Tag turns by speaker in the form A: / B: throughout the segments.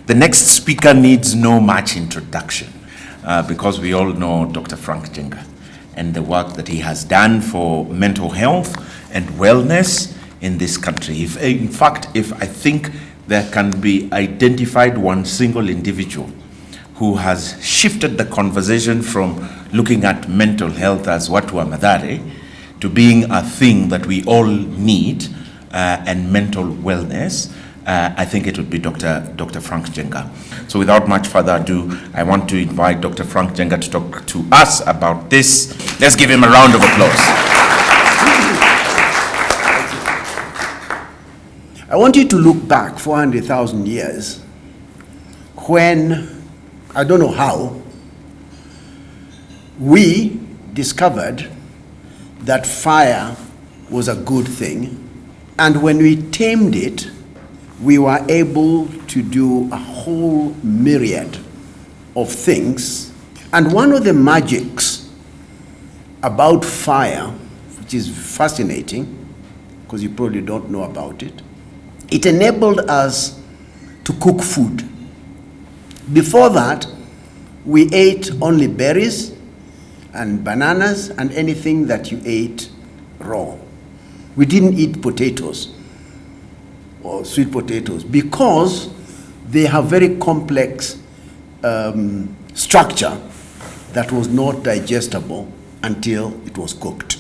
A: The next speaker needs no much introduction because we all know Dr. Frank Njenga and the work that he has done for mental health and wellness in this country. In fact, if I think there can be identified one single individual who has shifted the conversation from looking at mental health as watu wa madhare to being a thing that we all need and mental wellness, I think it would be Dr. Frank Njenga. So without much further ado, I want to invite Dr. Frank Njenga to talk to us about this. Let's give him a round of applause.
B: I want you to look back 400,000 years when, I don't know how, we discovered that fire was a good thing, and when we tamed it, we were able to do a whole myriad of things. And one of the magics about fire, which is fascinating, because you probably don't know about it, it enabled us to cook food. Before that, we ate only berries and bananas and anything that you ate raw. We didn't eat potatoes or sweet potatoes because they have very complex structure that was not digestible until it was cooked.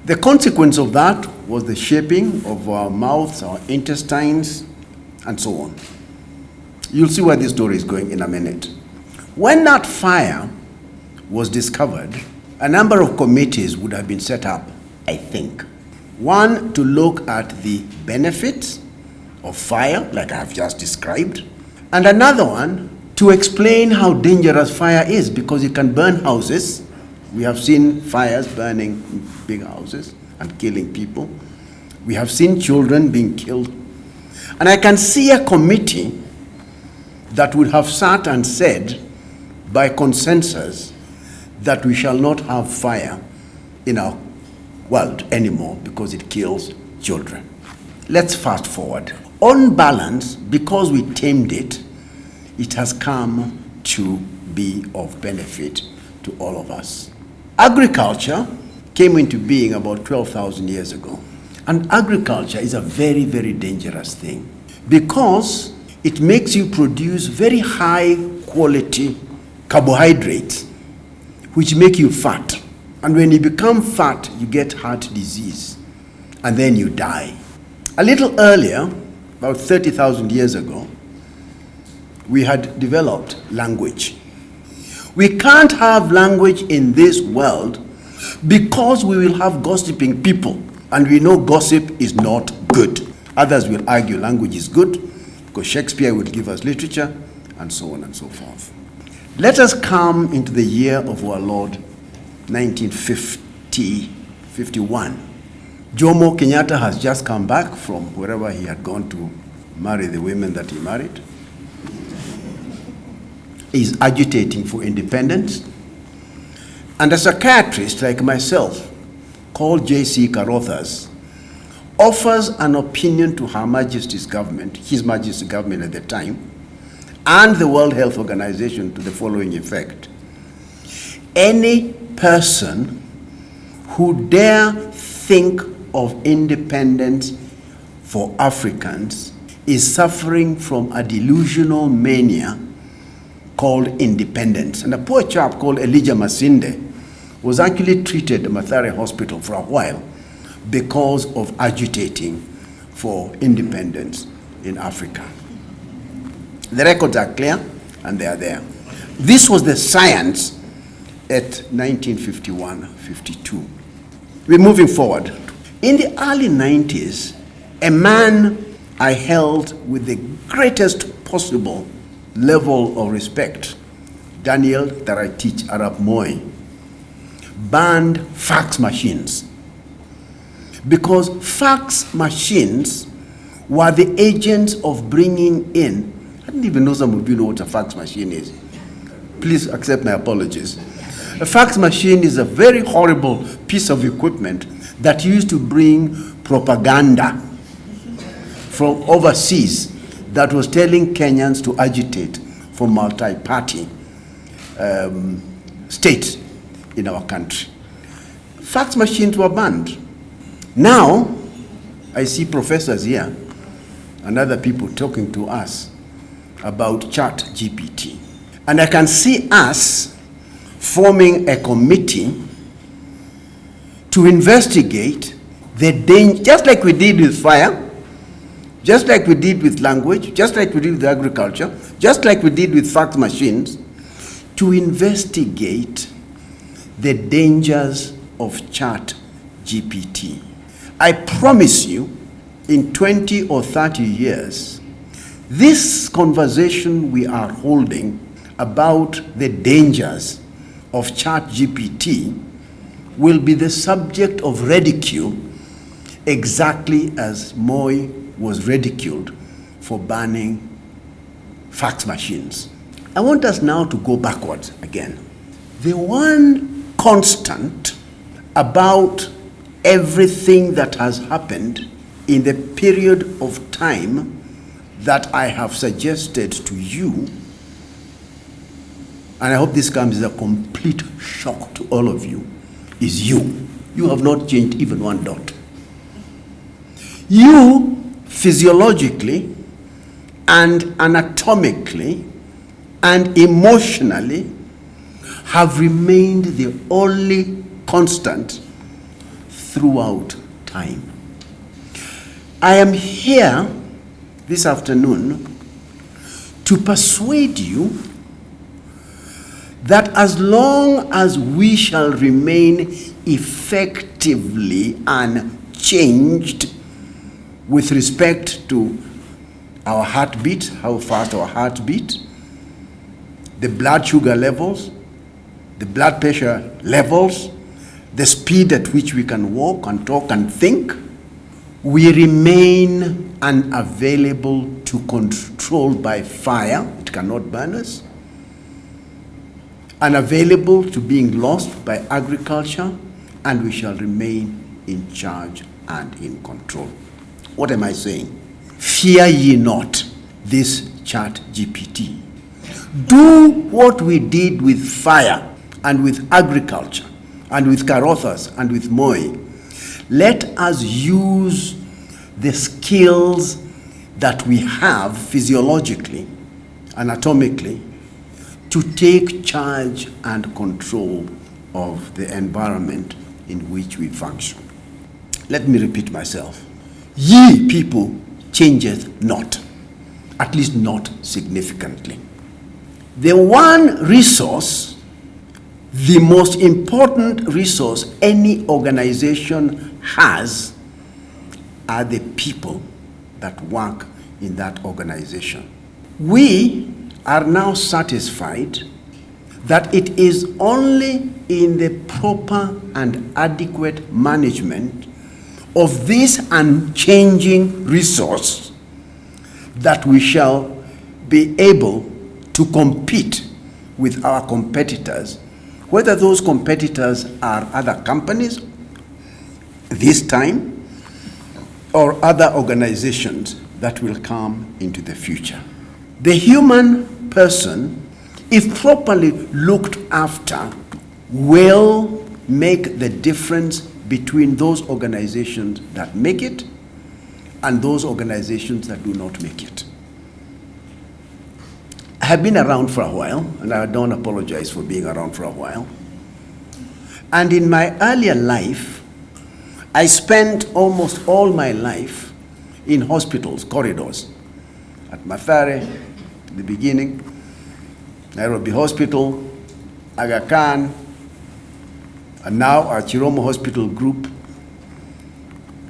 B: The consequence of that was the shaping of our mouths, our intestines, and so on. You'll see where this story is going in a minute. When that fire was discovered, a number of committees would have been set up, I think. One, to look at the benefits of fire, like I have just described, and another one to explain how dangerous fire is, because it can burn houses. We have seen fires burning big houses and killing people. We have seen children being killed. And I can see a committee that would have sat and said, by consensus, that we shall not have fire in our world anymore because it kills children. Let's fast forward. On balance, because we tamed it, it has come to be of benefit to all of us. Agriculture came into being about 12,000 years ago. And agriculture is a very, very dangerous thing because it makes you produce very high quality carbohydrates, which make you fat. And when you become fat, you get heart disease, and then you die. A little earlier, about 30,000 years ago, we had developed language. We can't have language in this world because we will have gossiping people, and we know gossip is not good. Others will argue language is good because Shakespeare will give us literature, and so on and so forth. Let us come into the year of our Lord, 1951. Jomo Kenyatta has just come back from wherever he had gone to marry the women that he married. He's agitating for independence. And a psychiatrist like myself, called J.C. Carothers, offers an opinion to Her Majesty's government, His Majesty's government at the time, and the World Health Organization to the following effect. Any person who dare think of independence for Africans is suffering from a delusional mania called independence. And a poor chap called Elijah Masinde was actually treated at Mathare Hospital for a while because of agitating for independence in Africa. The records are clear, and they are there. This was the science at 1951-52. We're moving forward. In the early 90s, a man I held with the greatest possible level of respect, Daniel Taraitich Arap Moi, banned fax machines because fax machines were the agents of bringing in, I don't even know some of you know what a fax machine is. Please accept my apologies. A fax machine is a very horrible piece of equipment that used to bring propaganda from overseas that was telling Kenyans to agitate for multi-party state in our country. Fax machines were banned. Now, I see professors here and other people talking to us about Chat GPT. And I can see us forming a committee to investigate the danger, just like we did with fire, just like we did with language, just like we did with agriculture, just like we did with fax machines, to investigate the dangers of Chat GPT. I promise you, in 20 or 30 years, this conversation we are holding about the dangers of Chat GPT will be the subject of ridicule, exactly as Moi was ridiculed for banning fax machines. I want us now to go backwards again. The one constant about everything that has happened in the period of time that I have suggested to you, and I hope this comes as a complete shock to all of you, is you. You have not changed even one dot. You, physiologically and anatomically and emotionally, have remained the only constant throughout time. I am here this afternoon to persuade you that as long as we shall remain effectively unchanged with respect to our heartbeat, how fast our heart beat, the blood sugar levels, the blood pressure levels, the speed at which we can walk and talk and think, we remain unavailable to control by fire. It cannot burn us. Unavailable to being lost by agriculture, and we shall remain in charge and in control. What am I saying? Fear ye not this Chat GPT. Do what we did with fire and with agriculture and with Carothas and with Moi. Let us use the skills that we have physiologically, anatomically, to take charge and control of the environment in which we function. Let me repeat myself. Ye people changeth not, at least not significantly. The one resource, the most important resource any organization has, are the people that work in that organization. We are now satisfied that it is only in the proper and adequate management of this unchanging resource that we shall be able to compete with our competitors, whether those competitors are other companies this time or other organizations that will come into the future. The human person, if properly looked after, will make the difference between those organizations that make it and those organizations that do not make it. I have been around for a while, and I don't apologize for being around for a while. And in my earlier life, I spent almost all my life in hospitals, corridors. At Mathare, in the beginning, Nairobi Hospital, Aga Khan, and now our Chiromo Hospital group,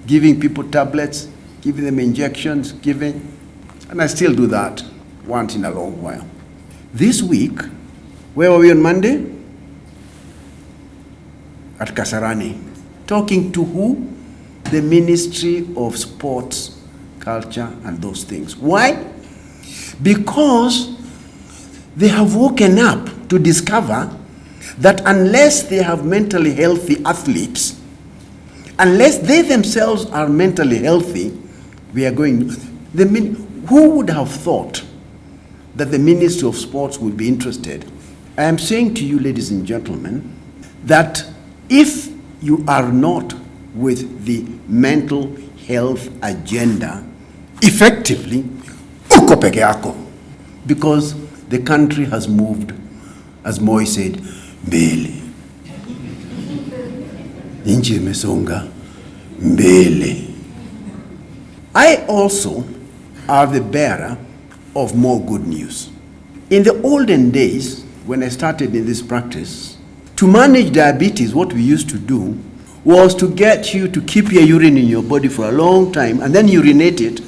B: giving people tablets, giving them injections, and I still do that once in a long while. This week, where were we on Monday? At Kasarani. Talking to who? The Ministry of Sports, Culture, and those things. Why? Because they have woken up to discover that unless they have mentally healthy athletes, unless they themselves are mentally healthy, we are going. Who would have thought that the Ministry of Sports would be interested? I am saying to you, ladies and gentlemen, that if you are not with the mental health agenda effectively, uko peke yako, because the country has moved, as Moi said, mbele. Nchi imesonga mbele. I also are the bearer of more good news. In the olden days, when I started in this practice, to manage diabetes, what we used to do was to get you to keep your urine in your body for a long time and then urinate it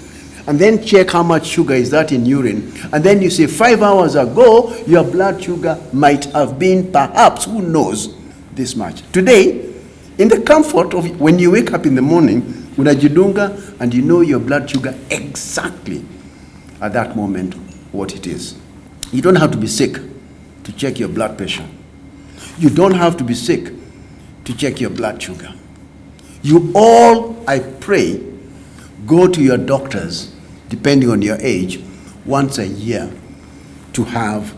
B: and then check how much sugar is that in urine. And then you say 5 hours ago, your blood sugar might have been perhaps, who knows, this much. Today, in the comfort of when you wake up in the morning, unajidunga and you know your blood sugar exactly at that moment what it is. You don't have to be sick to check your blood pressure. You don't have to be sick to check your blood sugar. You all, I pray, go to your doctors, depending on your age, once a year to have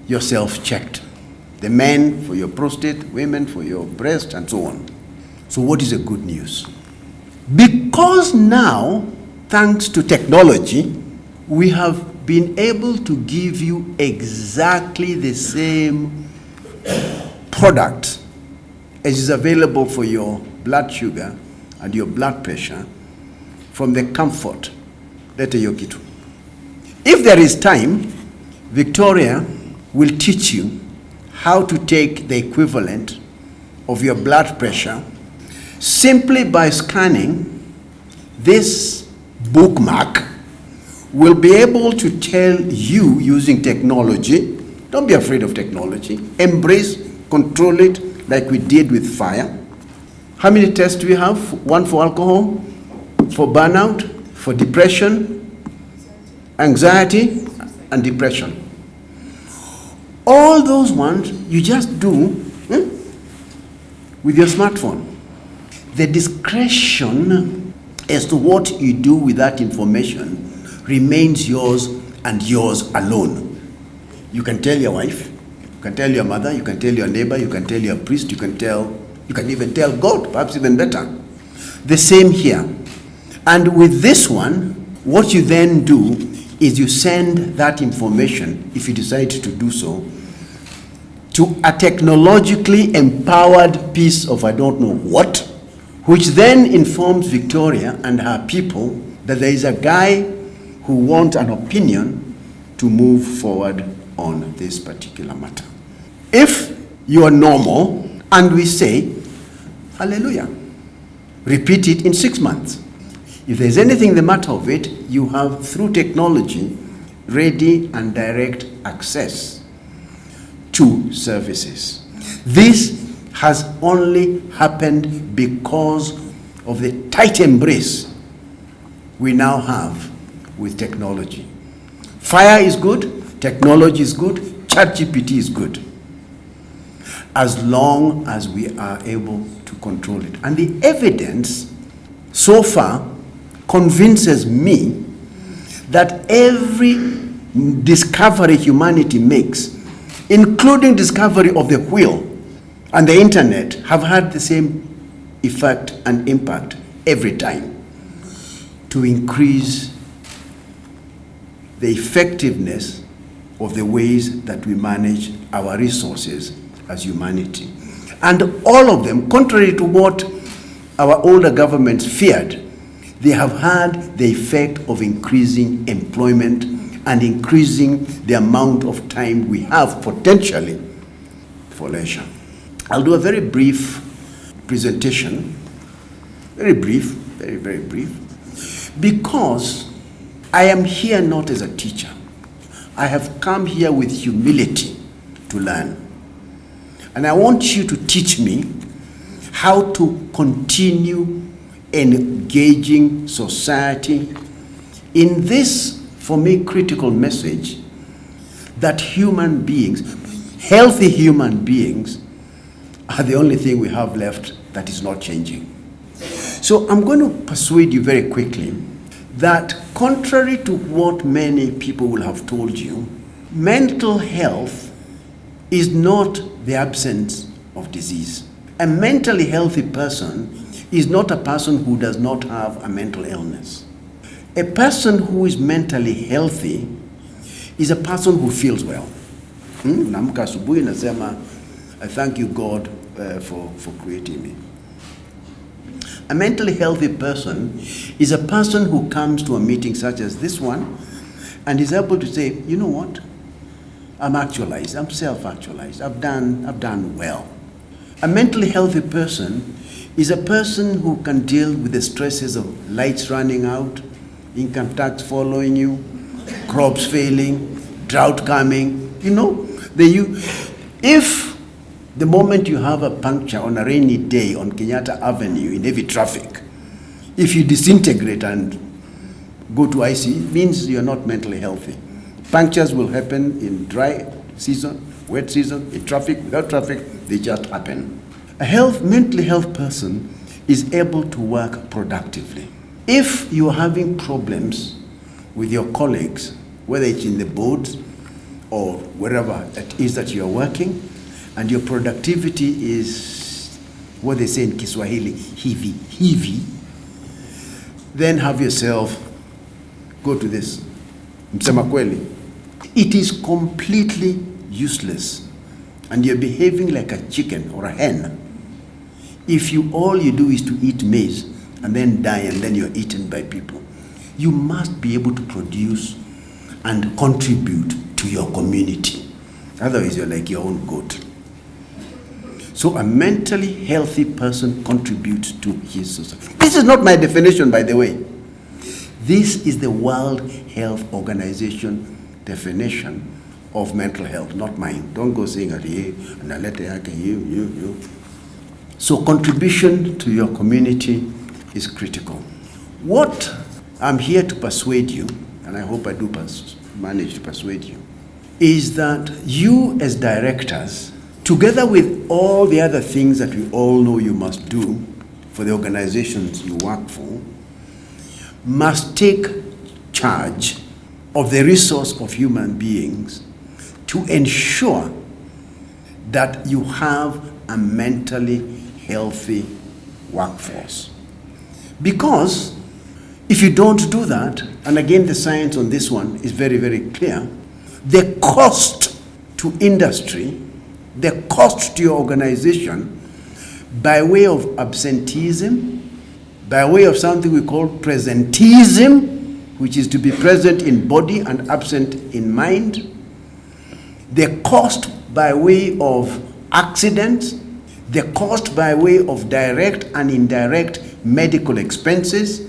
B: yourself checked. The men for your prostate, women for your breast, and so on. So what is the good news? Because now, thanks to technology, we have been able to give you exactly the same product as is available for your blood sugar and your blood pressure from the comfort. Lete hiyo kitu. If there is time, Victoria will teach you how to take the equivalent of your blood pressure simply by scanning this bookmark. Will be able to tell you using technology. Don't be afraid of technology. Embrace, control it like we did with fire. How many tests do we have? One for alcohol, for burnout, for depression, anxiety, and depression. All those ones you just do with your smartphone. The discretion as to what you do with that information remains yours and yours alone. You can tell your wife, you can tell your mother, you can tell your neighbor, you can tell your priest, you can even tell God, perhaps even better. The same here. And with this one, what you then do is you send that information, if you decide to do so, to a technologically empowered piece of I don't know what, which then informs Victoria and her people that there is a guy who wants an opinion to move forward on this particular matter. If you are normal and we say, hallelujah, repeat it in 6 months. If there's anything the matter of it, you have, through technology, ready and direct access to services. This has only happened because of the tight embrace we now have with technology. Fire is good, technology is good, ChatGPT is good, as long as we are able to control it. And the evidence so far convinces me that every discovery humanity makes, including discovery of the wheel and the internet, have had the same effect and impact every time to increase the effectiveness of the ways that we manage our resources as humanity. And all of them, contrary to what our older governments feared, they have had the effect of increasing employment and increasing the amount of time we have potentially for leisure. I'll do a very brief presentation, very brief, very, very brief, because I am here not as a teacher. I have come here with humility to learn. And I want you to teach me how to continue engaging society in this, for me, critical message that human beings, healthy human beings, are the only thing we have left that is not changing. So I'm going to persuade you very quickly that contrary to what many people will have told you, mental health is not the absence of disease. A mentally healthy person is not a person who does not have a mental illness. A person who is mentally healthy is a person who feels well. Naamka asubuhi nasema, I thank you God for creating me. A mentally healthy person is a person who comes to a meeting such as this one and is able to say, you know what? I'm actualized, I'm self-actualized, I've done well. A mentally healthy person is a person who can deal with the stresses of lights running out, income tax following you, crops failing, drought coming. If the moment you have a puncture on a rainy day on Kenyatta Avenue in heavy traffic, if you disintegrate and go to IC, it means you're not mentally healthy. Punctures will happen in dry season, wet season, in traffic, without traffic, they just happen. A mentally healthy person is able to work productively. If you're having problems with your colleagues, whether it's in the boards or wherever it is that you're working, and your productivity is what they say in Kiswahili, hivi, then have yourself go to this. Msema kweli. It is completely useless, and you're behaving like a chicken or a hen if all you do is to eat maize and then die and then you're eaten by people. You must be able to produce and contribute to your community. Otherwise, you're like your own goat. So a mentally healthy person contributes to his society. This is not my definition, by the way. This is the World Health Organization definition of mental health, not mine. Don't go saying you. So contribution to your community is critical. What I'm here to persuade you, and I hope I do manage to persuade you, is that you as directors, together with all the other things that we all know you must do for the organizations you work for, must take charge of the resource of human beings to ensure that you have a mentally healthy workforce. Because if you don't do that, and again the science on this one is very, very clear, the cost to industry, the cost to your organization, by way of absenteeism, by way of something we call presenteeism, which is to be present in body and absent in mind, the cost by way of accidents, the cost by way of direct and indirect medical expenses.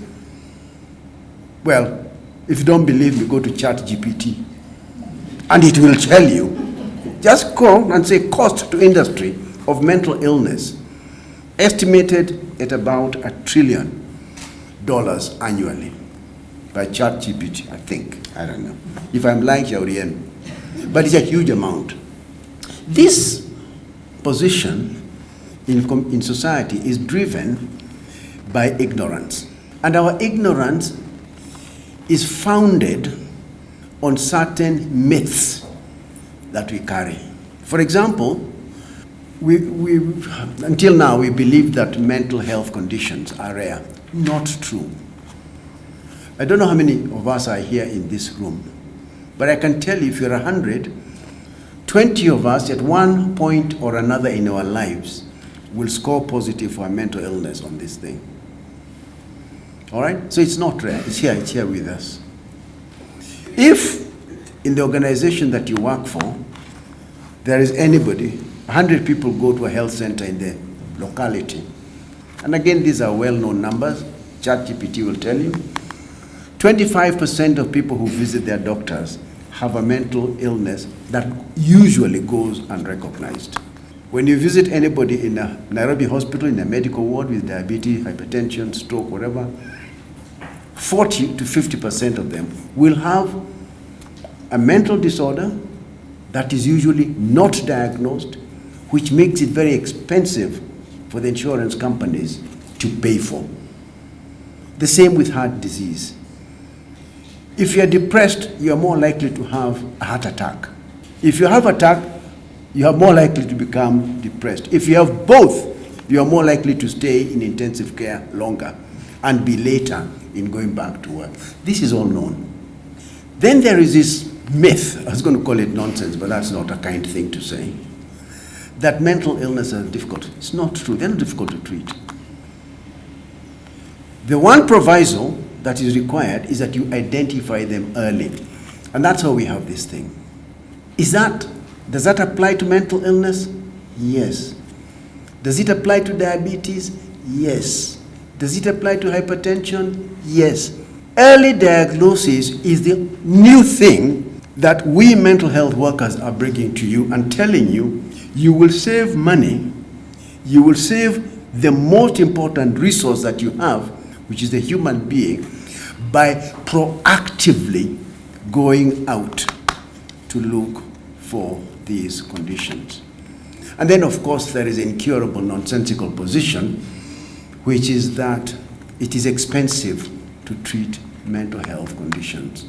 B: Well, if you don't believe me, go to ChatGPT and it will tell you. Just go and say cost to industry of mental illness, estimated at about $1 trillion annually by ChatGPT, I think. I don't know. If I'm lying, shaurieni. But it's a huge amount. This position in society is driven by ignorance. And our ignorance is founded on certain myths that we carry. For example, we until now we believe that mental health conditions are rare. Not true. I don't know how many of us are here in this room, but I can tell you if you're 100, 20 of us at one point or another in our lives will score positive for a mental illness on this thing. All right? So it's not rare. It's here with us. If in the organization that you work for, there is anybody, 100 people go to a health center in the locality, and again, these are well-known numbers, ChatGPT will tell you, 25% of people who visit their doctors have a mental illness that usually goes unrecognized. When you visit anybody in a Nairobi hospital, in a medical ward with diabetes, hypertension, stroke, whatever, 40 to 50% of them will have a mental disorder that is usually not diagnosed, which makes it very expensive for the insurance companies to pay for. The same with heart disease. If you're depressed, you're more likely to have a heart attack. If you have an attack, you are more likely to become depressed. If you have both, you are more likely to stay in intensive care longer and be later in going back to work. This is all known. Then there is this myth, I was going to call it nonsense, but that's not a kind thing to say, that mental illness are difficult. It's not true. They're not difficult to treat. The one proviso that is required is that you identify them early. And that's how we have this thing. Does that apply to mental illness? Yes. Does it apply to diabetes? Yes. Does it apply to hypertension? Yes. Early diagnosis is the new thing that we mental health workers are bringing to you and telling you, you will save money, you will save the most important resource that you have, which is the human being, by proactively going out to look for these conditions. And then, of course, there is an incurable, nonsensical position, which is that it is expensive to treat mental health conditions.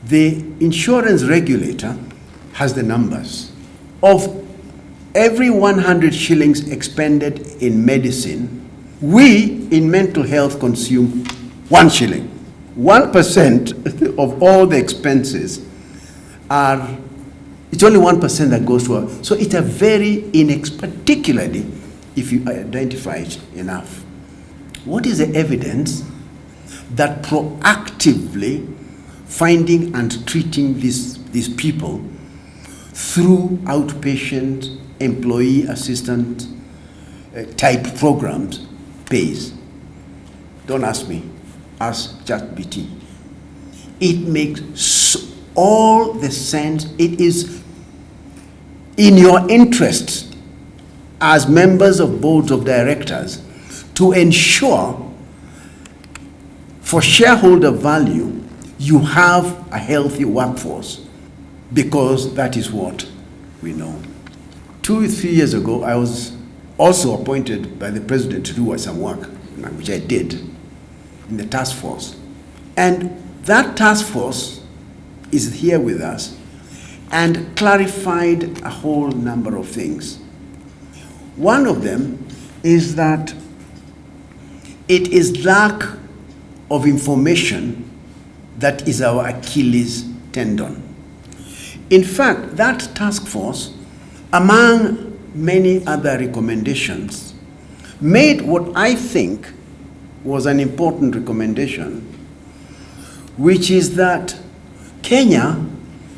B: The insurance regulator has the numbers. Of every 100 shillings expended in medicine, we in mental health consume 1 shilling. 1% of all the expenses it's only 1% that goes to our, so it's a very particularly if you identify it enough. What is the evidence that proactively finding and treating these people through outpatient employee assistant type programs pays? Don't ask me, ask ChatGPT. It makes all the sense. It is in your interest as members of boards of directors to ensure for shareholder value you have a healthy workforce, because that is what we know. 2 or 3 years ago, I was also appointed by the president to do some work, which I did in the task force. And that task force is here with us and clarified a whole number of things. One of them is that it is lack of information that is our Achilles tendon. In fact, that task force, among many other recommendations, made what I think was an important recommendation, which is that Kenya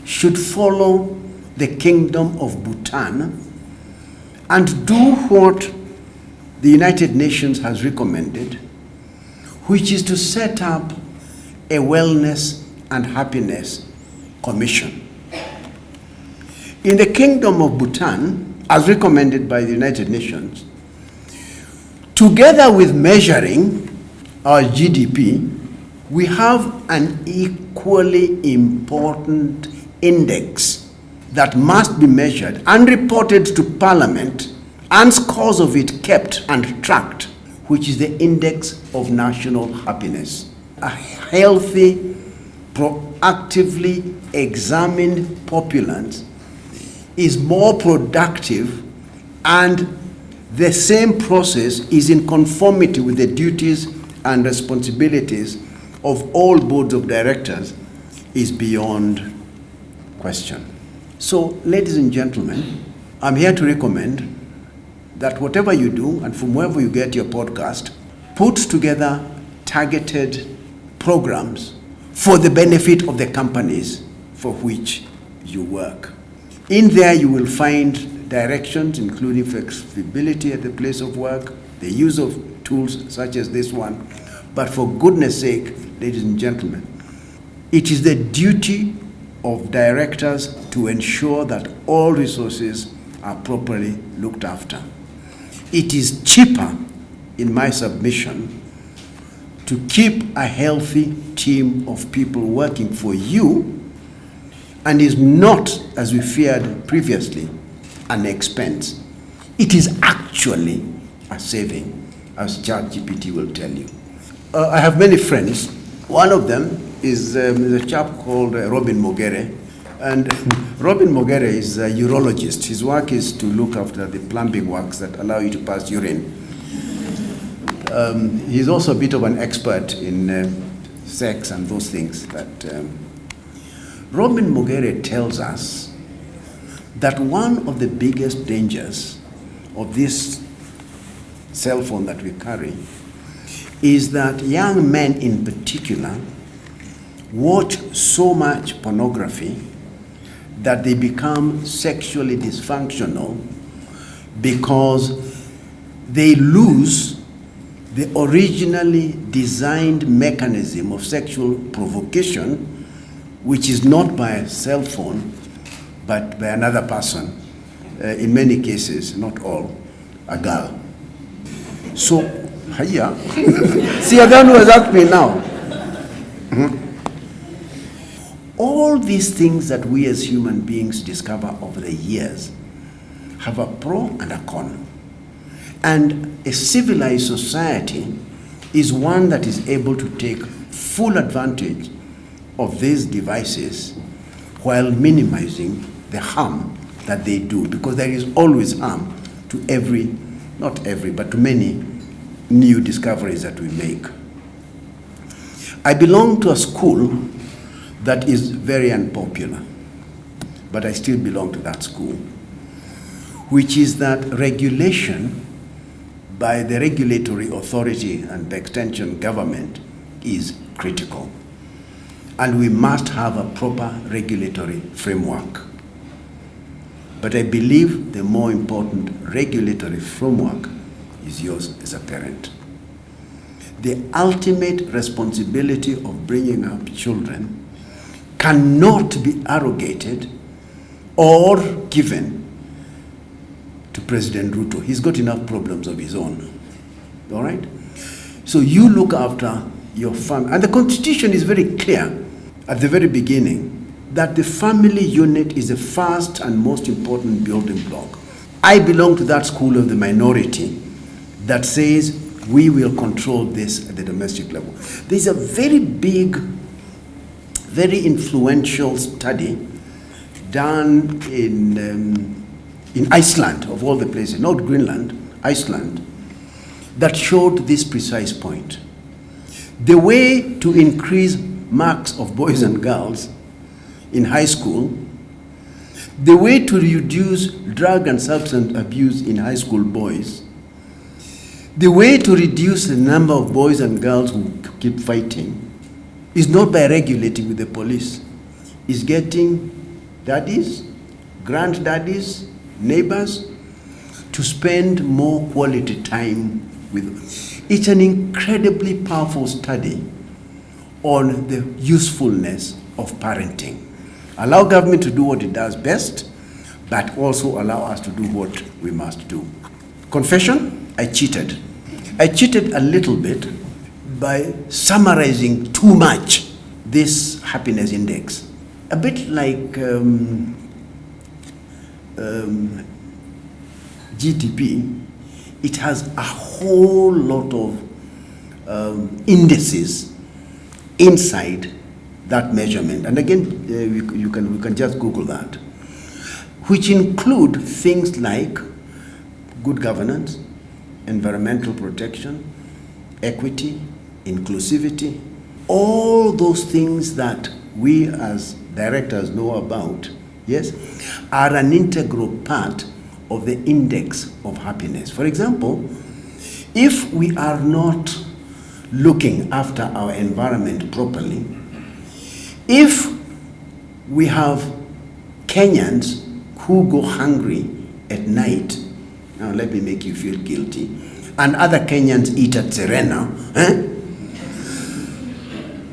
B: should follow the Kingdom of Bhutan and do what the United Nations has recommended, which is to set up a wellness and happiness commission. In the Kingdom of Bhutan, as recommended by the United Nations, together with measuring our GDP, we have an equally important index that must be measured and reported to Parliament, and scores of it kept and tracked, which is the Index of National Happiness. A healthy, proactively examined populace is more productive, and the same process is in conformity with the duties and responsibilities of all boards of directors is beyond question. So, ladies and gentlemen, I'm here to recommend that whatever you do, and from wherever you get your podcast, put together targeted programs for the benefit of the companies for which you work. In there you will find directions, including flexibility at the place of work, the use of tools such as this one. But for goodness sake, ladies and gentlemen, it is the duty of directors to ensure that all resources are properly looked after. It is cheaper, in my submission, to keep a healthy team of people working for you, and is not, as we feared previously, an expense. It is actually a saving, as ChatGPT will tell you. I have many friends. One of them is a chap called Robin Mogere. And Robin Mogere is a urologist. His work is to look after the plumbing works that allow you to pass urine. He's also a bit of an expert in sex and those things. Robin Mogere tells us that one of the biggest dangers of this cell phone that we carry is that young men in particular watch so much pornography that they become sexually dysfunctional because they lose the originally designed mechanism of sexual provocation, which is not by a cell phone, but by another person. In many cases, not all, a girl. So, hiya. See, again, who has asked me now? All these things that we as human beings discover over the years have a pro and a con. And a civilized society is one that is able to take full advantage of these devices while minimizing the harm that they do, because there is always harm to but to many new discoveries that we make. I belong to a school that is very unpopular, but I still belong to that school, which is that regulation by the regulatory authority and by extension government is critical. And we must have a proper regulatory framework. But I believe the more important regulatory framework is yours as a parent. The ultimate responsibility of bringing up children cannot be arrogated or given to President Ruto. He's got enough problems of his own. All right? So you look after your family. And the Constitution is very clear at the very beginning that the family unit is the first and most important building block. I belong to that school of the minority that says we will control this at the domestic level. There's a very big, very influential study done in Iceland, of all the places, not Greenland, Iceland, that showed this precise point. The way to increase marks of boys and girls in high school, the way to reduce drug and substance abuse in high school boys, the way to reduce the number of boys and girls who keep fighting is not by regulating with the police. It's getting daddies, granddaddies, neighbors to spend more quality time with. It's an incredibly powerful study on the usefulness of parenting. Allow government to do what it does best, but also allow us to do what we must do. Confession, I cheated. I cheated a little bit by summarizing too much this happiness index. A bit like GDP, it has a whole lot of indices inside that measurement. And again, we can just Google that, which include things like good governance, environmental protection, equity, inclusivity, all those things that we as directors know about, yes, are an integral part of the index of happiness. For example, if we are not looking after our environment properly, if we have Kenyans who go hungry at night, now let me make you feel guilty, and other Kenyans eat at Serena,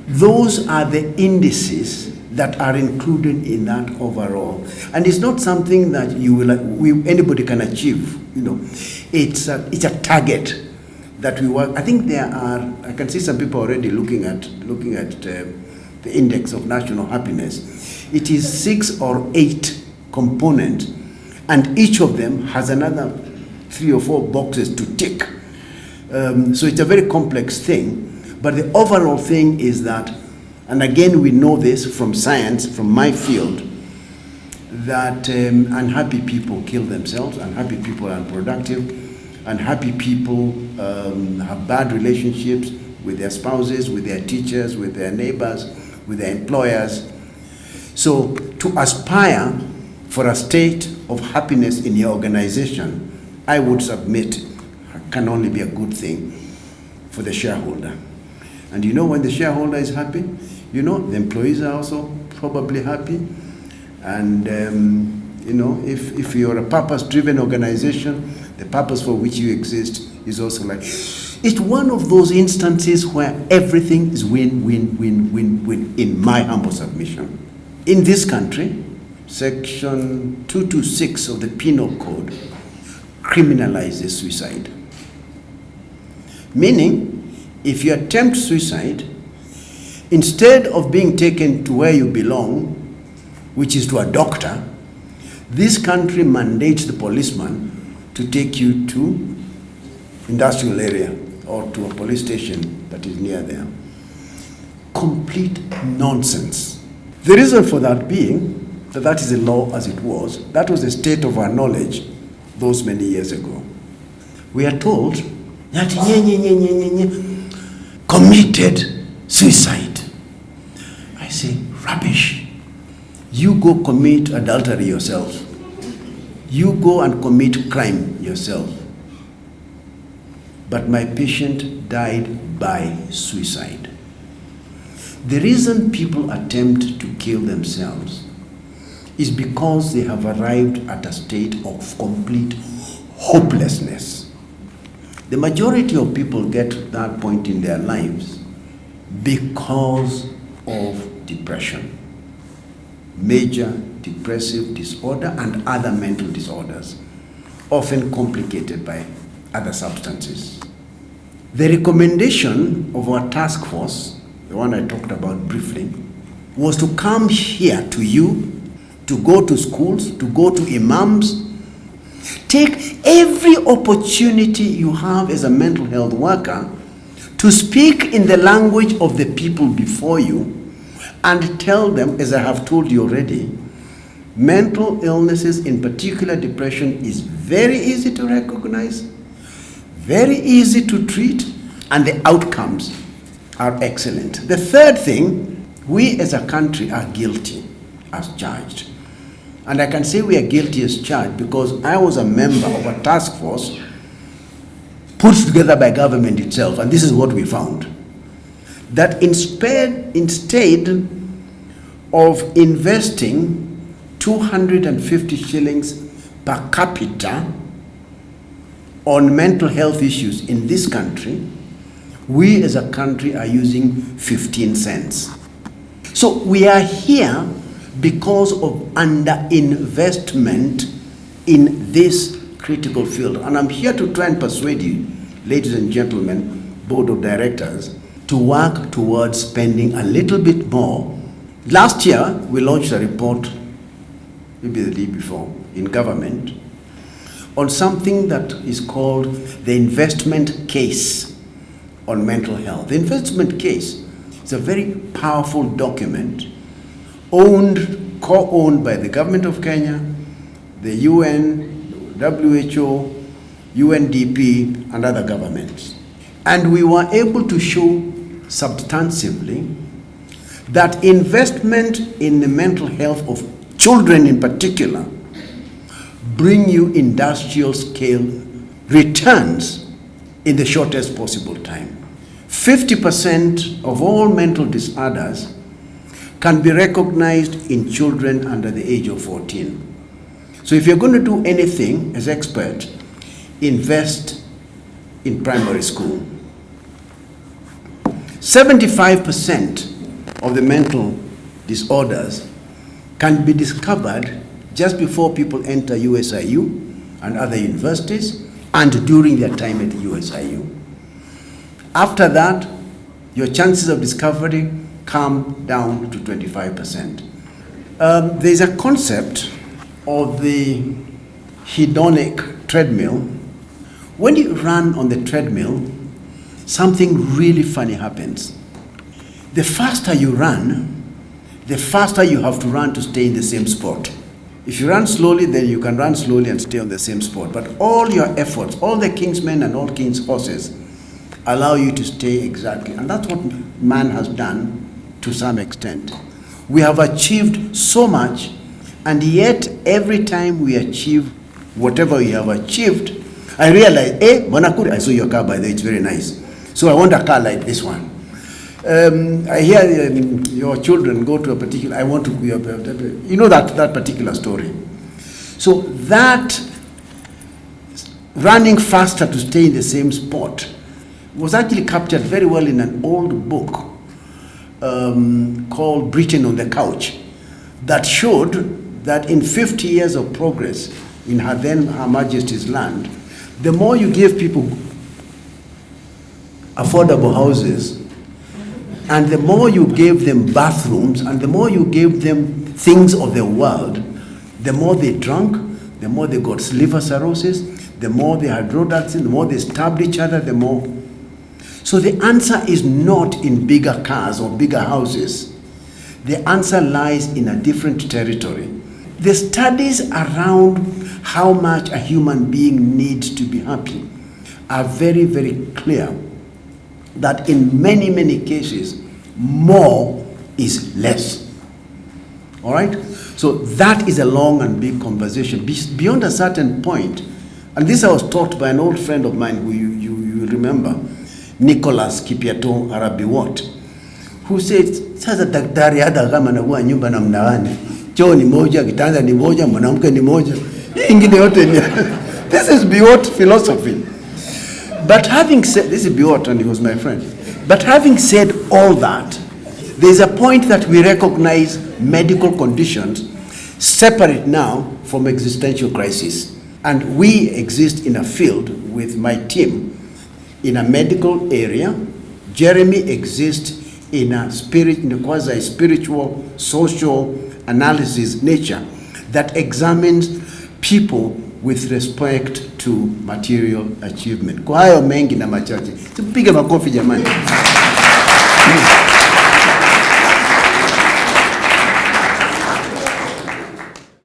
B: those are the indices that are included in that overall. And it's not something that anybody can achieve. It's a target that we work. I think I can see some people already looking at the index of national happiness. It is 6 or 8 components, and each of them has another 3 or 4 boxes to tick. So it's a very complex thing, but the overall thing is that And again, we know this from science, from my field, that unhappy people kill themselves, unhappy people are unproductive, unhappy people have bad relationships with their spouses, with their teachers, with their neighbors, with their employers. So to aspire for a state of happiness in your organization, I would submit, can only be a good thing for the shareholder. And you know, when the shareholder is happy, you know, the employees are also probably happy. And you know, if you're a purpose-driven organization, the purpose for which you exist is also like, it's one of those instances where everything is win, win, win, win, win, in my humble submission. In this country, Section 226 of the Penal Code criminalizes suicide. Meaning, if you attempt suicide, instead of being taken to where you belong, which is to a doctor, this country mandates the policeman to take you to industrial area or to a police station that is near there. Complete nonsense. The reason for that being that is the law as it was. That was the state of our knowledge those many years ago. We are told that committed suicide. I say, rubbish. You go commit adultery yourself. You go and commit crime yourself. But my patient died by suicide. The reason people attempt to kill themselves is because they have arrived at a state of complete hopelessness. The majority of people get to that point in their lives because of depression, major depressive disorder and other mental disorders, often complicated by other substances. The recommendation of our task force, the one I talked about briefly, was to come here to you, to go to schools, to go to imams. Take every opportunity you have as a mental health worker to speak in the language of the people before you and tell them, as I have told you already, mental illnesses, in particular depression, is very easy to recognize, very easy to treat, and the outcomes are excellent. The third thing, we as a country are guilty as charged. And I can say we are guilty as charged because I was a member of a task force put together by government itself, and this is what we found. That instead of investing 250 shillings per capita on mental health issues in this country, we as a country are using 15 cents. So we are here because of underinvestment in this critical field. And I'm here to try and persuade you, ladies and gentlemen, board of directors, to work towards spending a little bit more. Last year, we launched a report, maybe the day before, in government, on something that is called the investment case on mental health. The investment case is a very powerful document co-owned by the government of Kenya, the UN, WHO, UNDP, and other governments. And we were able to show substantively that investment in the mental health of children in particular bring you industrial scale returns in the shortest possible time. 50% of all mental disorders can be recognized in children under the age of 14. So if you're going to do anything as expert, invest in primary school. 75% of the mental disorders can be discovered just before people enter USIU and other universities and during their time at the USIU. After that, your chances of discovery come down to 25%. There's a concept of the hedonic treadmill. When you run on the treadmill, something really funny happens. the faster you run, the faster you have to run to stay in the same spot. If you run slowly, then you can run slowly and stay on the same spot. But all your efforts, all the king's men and all king's horses, allow you to stay exactly. And that's what man has done to some extent. We have achieved so much, and yet every time we achieve whatever we have achieved, I realize, Monakuri, I saw your car by the way, it's very nice. So I want a car like this one. I hear your children go to a particular, I want to be you know that particular story. So that running faster to stay in the same spot was actually captured very well in an old book called Britain on the Couch, that showed that in 50 years of progress in Her Majesty's land, the more you give people affordable houses, and the more you gave them bathrooms, and the more you gave them things of the world, the more they drank, the more they got liver cirrhosis, the more they had road accidents, the more they stabbed each other, the more. So the answer is not in bigger cars or bigger houses. The answer lies in a different territory. The studies around how much a human being needs to be happy are very, very clear. That in many, many cases, more is less. All right? So that is a long and big conversation. Beyond a certain point, and this I was taught by an old friend of mine who you remember, Nicholas Kipiato Arabiwot, who said, sasa daktari hata kama anakuwa nyumba na mnawane, choo ni moja, kitanda ni moja, mwanamke ni moja, ingine yote ni. This is Biot philosophy. But having said, this is Biot and he was my friend. But having said all that, there's a point that we recognize medical conditions separate now from existential crisis. And we exist in a field with my team in a medical area. Jeremy exists in a quasi-spiritual, social analysis nature that examines people with respect to material achievement. Kwa hayo mengi na machache. Tupige makofi jamani.